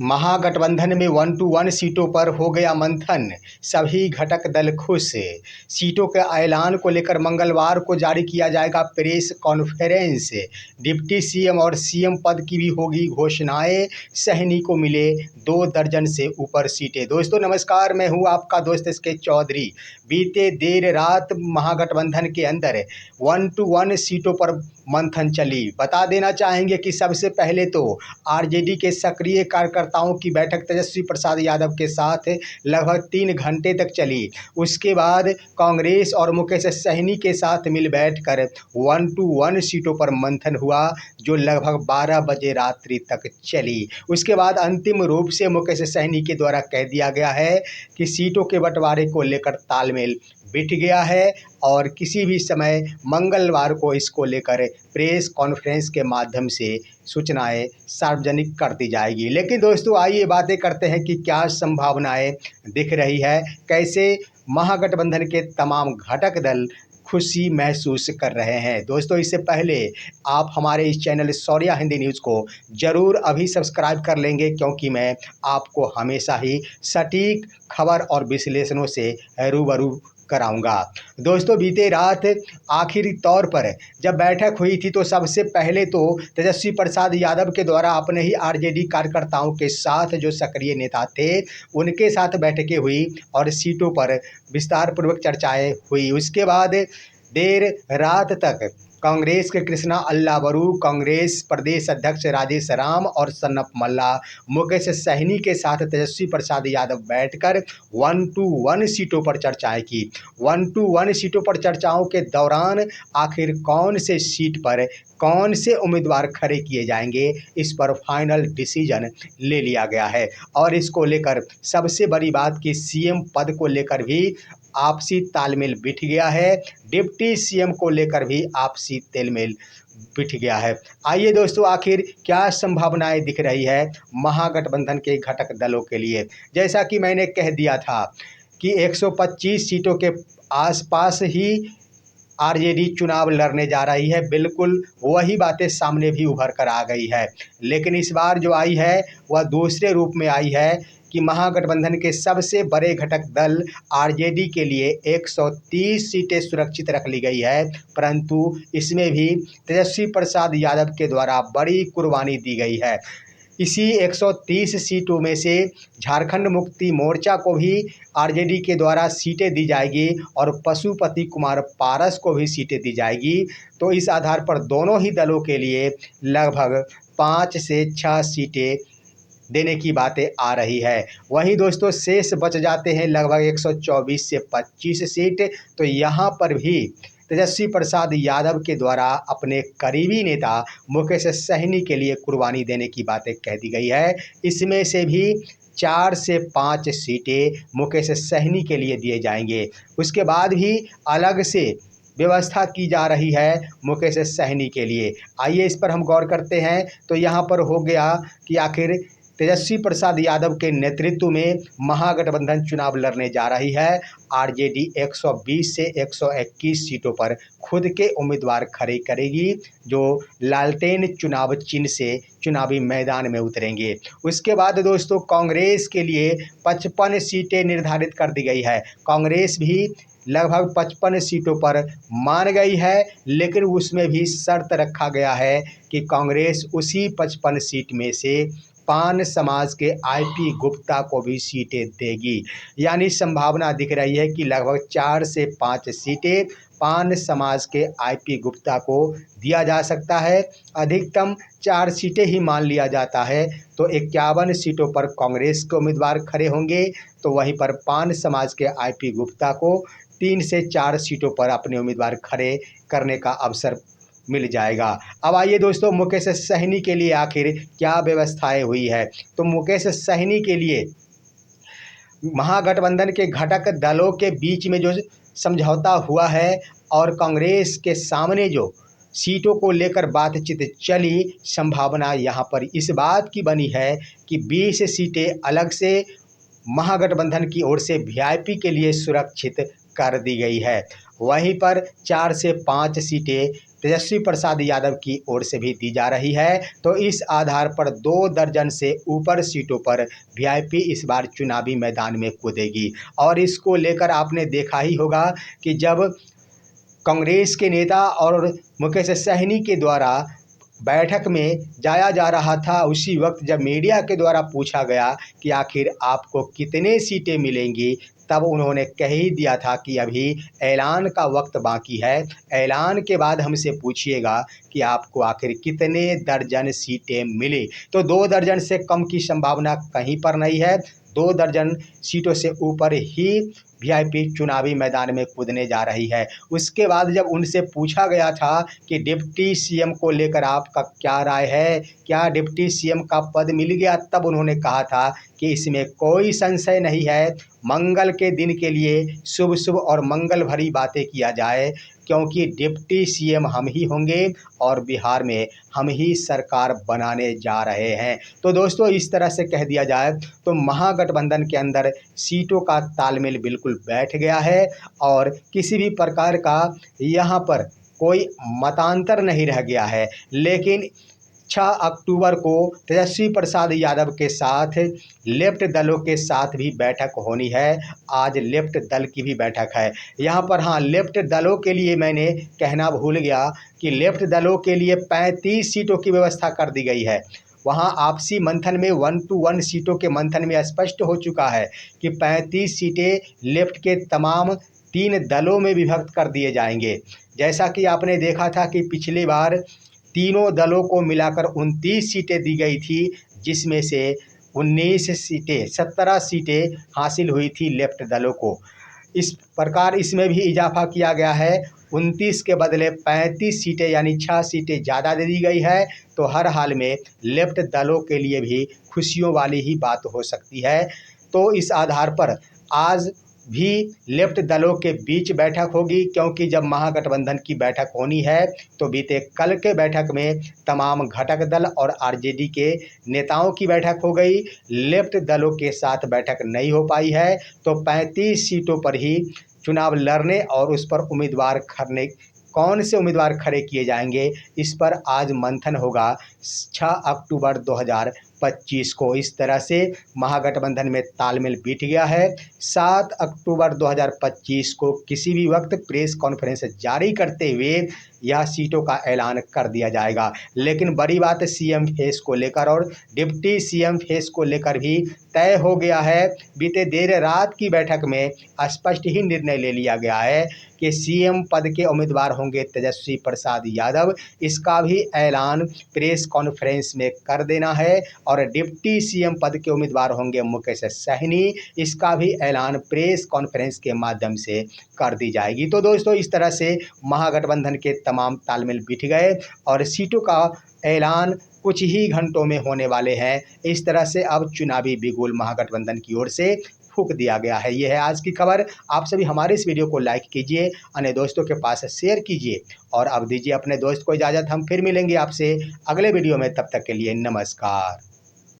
महागठबंधन में 1-1 सीटों पर हो गया मंथन, सभी घटक दल खुश। सीटों के ऐलान को लेकर मंगलवार को जारी किया जाएगा प्रेस कॉन्फ्रेंस। डिप्टी सीएम और सीएम पद की भी होगी घोषणाएं। सहनी को मिले 2 दर्जन से ऊपर सीटें। दोस्तों नमस्कार, मैं हूं आपका दोस्त एसके चौधरी। बीते देर रात महागठबंधन के अंदर 1-1 सीटों पर मंथन चली। बता देना चाहेंगे कि सबसे पहले तो आरजेडी के सक्रिय कार्यकर्ताओं की बैठक तेजस्वी प्रसाद यादव के साथ लगभग 3 घंटे तक चली। उसके बाद कांग्रेस और मुकेश सहनी के साथ मिल बैठकर 1-1 सीटों पर मंथन हुआ, जो लगभग 12 बजे रात्रि तक चली। उसके बाद अंतिम रूप से मुकेश सहनी के द्वारा कह दिया गया है कि सीटों के बंटवारे को लेकर तालमेल बिठ गया है और किसी भी समय मंगलवार को इसको लेकर प्रेस कॉन्फ्रेंस के माध्यम से सूचनाएं सार्वजनिक कर दी जाएगी। लेकिन दोस्तों आइए बातें करते हैं कि क्या संभावनाएं दिख रही है, कैसे महागठबंधन के तमाम घटक दल खुशी महसूस कर रहे हैं। दोस्तों इससे पहले आप हमारे इस चैनल शौर्या हिंदी न्यूज़ को ज़रूर अभी सब्सक्राइब कर लेंगे, क्योंकि मैं आपको हमेशा ही सटीक खबर और विश्लेषणों से रूबरू कराऊंगा। दोस्तों बीते रात आखिरी तौर पर जब बैठक हुई थी तो सबसे पहले तो तेजस्वी प्रसाद यादव के द्वारा अपने ही आरजेडी कार्यकर्ताओं के साथ जो सक्रिय नेता थे उनके साथ बैठकें हुई और सीटों पर विस्तार पूर्वक चर्चाएं हुई। उसके बाद देर रात तक कांग्रेस के कृष्णा अल्लावरू, कांग्रेस प्रदेश अध्यक्ष राजेश राम और सन्नप मल्ला, मुकेश सहनी के साथ तेजस्वी प्रसाद यादव बैठकर 1-1 सीटों पर चर्चाएं की। 1-1 सीटों पर चर्चाओं के दौरान आखिर कौन से सीट पर कौन से उम्मीदवार खड़े किए जाएंगे, इस पर फाइनल डिसीजन ले लिया गया है। और इसको लेकर सबसे बड़ी बात कि सीएम पद को लेकर भी आपसी तालमेल बिठ गया है, डिप्टी सीएम को लेकर भी आपसी तालमेल बिठ गया है। आइए दोस्तों आखिर क्या संभावनाएं दिख रही है महागठबंधन के घटक दलों के लिए। जैसा कि मैंने कह दिया था कि 125 सीटों के आसपास ही आरजेडी चुनाव लड़ने जा रही है। बिल्कुल वही बातें सामने भी उभर कर आ गई है, लेकिन इस बार जो आई है वह दूसरे रूप में आई है कि महागठबंधन के सबसे बड़े घटक दल आरजेडी के लिए 130 सीटें सुरक्षित रख ली गई है, परंतु इसमें भी तेजस्वी प्रसाद यादव के द्वारा बड़ी कुर्बानी दी गई है। इसी 130 सीटों में से झारखंड मुक्ति मोर्चा को भी आरजेडी के द्वारा सीटें दी जाएगी और पशुपति कुमार पारस को भी सीटें दी जाएगी। तो इस आधार पर दोनों ही दलों के लिए लगभग 5 से 6 सीटें देने की बातें आ रही है। वहीं दोस्तों शेष बच जाते हैं लगभग 124 से 25 सीट। तो यहाँ पर भी तेजस्वी प्रसाद यादव के द्वारा अपने करीबी नेता मुकेश सहनी के लिए कुर्बानी देने की बातें कह दी गई है। इसमें से भी 4 से 5 सीटें मुकेश सहनी के लिए दिए जाएंगे। उसके बाद भी अलग से व्यवस्था की जा रही है मुकेश सहनी के लिए। आइए इस पर हम गौर करते हैं। तो यहाँ पर हो गया कि आखिर तेजस्वी प्रसाद यादव के नेतृत्व में महागठबंधन चुनाव लड़ने जा रही है। आरजेडी 120 से 121 सीटों पर खुद के उम्मीदवार खड़े करेगी, जो लालटेन चुनाव चिन्ह से चुनावी मैदान में उतरेंगे। उसके बाद दोस्तों कांग्रेस के लिए 55 सीटें निर्धारित कर दी गई है। कांग्रेस भी लगभग 55 सीटों पर मान गई है, लेकिन उसमें भी शर्त रखा गया है कि कांग्रेस उसी 55 सीट में से पान समाज के आईपी गुप्ता को भी सीटें देगी। यानी संभावना दिख रही है कि लगभग 4 से 5 सीटें पान समाज के आईपी गुप्ता को दिया जा सकता है। अधिकतम 4 सीटें ही मान लिया जाता है। तो 51 सीटों पर कांग्रेस के उम्मीदवार खड़े होंगे, तो वहीं पर पान समाज के आईपी गुप्ता को 3 से 4 सीटों पर अपने उम्मीदवार खड़े करने का अवसर मिल जाएगा। अब आइए दोस्तों मुकेश सहनी के लिए आखिर क्या व्यवस्थाएं हुई है। तो मुकेश सहनी के लिए महागठबंधन के घटक दलों के बीच में जो समझौता हुआ है और कांग्रेस के सामने जो सीटों को लेकर बातचीत चली, संभावना यहाँ पर इस बात की बनी है कि 20 सीटें अलग से महागठबंधन की ओर से वीआईपी के लिए सुरक्षित कर दी गई है। वहीं पर 4 से 5 सीटें तेजस्वी प्रसाद यादव की ओर से भी दी जा रही है। तो इस आधार पर 2 दर्जन से ऊपर सीटों पर वीआईपी इस बार चुनावी मैदान में कूदेगी। और इसको लेकर आपने देखा ही होगा कि जब कांग्रेस के नेता और मुकेश सहनी के द्वारा बैठक में जाया जा रहा था, उसी वक्त जब मीडिया के द्वारा पूछा गया कि आखिर आपको कितने सीटें मिलेंगी, तब उन्होंने कह ही दिया था कि अभी ऐलान का वक्त बाकी है, ऐलान के बाद हमसे पूछिएगा कि आपको आखिर कितने दर्जन सीटें मिली। तो 2 दर्जन से कम की संभावना कहीं पर नहीं है, 2 दर्जन सीटों से ऊपर ही वीआईपी चुनावी मैदान में कूदने जा रही है। उसके बाद जब उनसे पूछा गया था कि डिप्टी सीएम को लेकर आपका क्या राय है, क्या डिप्टी सीएम का पद मिल गया, तब उन्होंने कहा था कि इसमें कोई संशय नहीं है, मंगल के दिन के लिए शुभ शुभ और मंगल भरी बातें किया जाए, क्योंकि डिप्टी सीएम हम ही होंगे और बिहार में हम ही सरकार बनाने जा रहे हैं। तो दोस्तों, इस तरह से कह दिया जाए तो महागठबंधन के अंदर सीटों का तालमेल बिल्कुल बैठ गया है और किसी भी प्रकार का यहाँ पर कोई मतांतर नहीं रह गया है। लेकिन 6 अक्टूबर को तेजस्वी प्रसाद यादव के साथ लेफ्ट दलों के साथ भी बैठक होनी है। आज लेफ्ट दल की भी बैठक है यहाँ पर। हाँ, लेफ्ट दलों के लिए मैंने कहना भूल गया कि लेफ्ट दलों के लिए 35 सीटों की व्यवस्था कर दी गई है। वहाँ आपसी मंथन में 1 to 1 सीटों के मंथन में स्पष्ट हो चुका है कि 35 सीटें लेफ्ट के तमाम 3 दलों में विभक्त कर दिए जाएंगे। जैसा कि आपने देखा था कि पिछली बार तीनों दलों को मिलाकर 29 सीटें दी गई थी, जिसमें से 17 सीटें हासिल हुई थी लेफ्ट दलों को। इस प्रकार इसमें भी इजाफा किया गया है, 29 के बदले 35 सीटें यानी 6 सीटें ज़्यादा दे दी गई है। तो हर हाल में लेफ्ट दलों के लिए भी खुशियों वाली ही बात हो सकती है। तो इस आधार पर आज भी लेफ्ट दलों के बीच बैठक होगी, क्योंकि जब महागठबंधन की बैठक होनी है तो बीते कल के बैठक में तमाम घटक दल और आरजेडी के नेताओं की बैठक हो गई, लेफ्ट दलों के साथ बैठक नहीं हो पाई है। तो 35 सीटों पर ही चुनाव लड़ने और उस पर उम्मीदवार कौन से उम्मीदवार खड़े किए जाएंगे, इस पर आज मंथन होगा 6 अक्टूबर 2025 को। इस तरह से महागठबंधन में तालमेल बिठ गया है। 7 अक्टूबर 2025 को किसी भी वक्त प्रेस कॉन्फ्रेंस जारी करते हुए यह सीटों का ऐलान कर दिया जाएगा। लेकिन बड़ी बात सीएम फेस को लेकर और डिप्टी सीएम फेस को लेकर भी तय हो गया है। बीते देर रात की बैठक में स्पष्ट ही निर्णय ले लिया गया है कि सीएम पद के उम्मीदवार होंगे तेजस्वी प्रसाद यादव, इसका भी ऐलान प्रेस कॉन्फ्रेंस में कर देना है। और डिप्टी सीएम पद के उम्मीदवार होंगे मुकेश सहनी, इसका भी ऐलान प्रेस कॉन्फ्रेंस के माध्यम से कर दी जाएगी। तो दोस्तों, इस तरह से महागठबंधन के तमाम तालमेल बिठ गए और सीटों का ऐलान कुछ ही घंटों में होने वाले हैं। इस तरह से अब चुनावी बिगुल महागठबंधन की ओर से फूंक दिया गया है। ये है आज की खबर। आप सभी हमारे इस वीडियो को लाइक कीजिए, अन्य दोस्तों के पास शेयर कीजिए और अब दीजिए अपने दोस्त को इजाज़त। हम फिर मिलेंगे आपसे अगले वीडियो में, तब तक के लिए नमस्कार।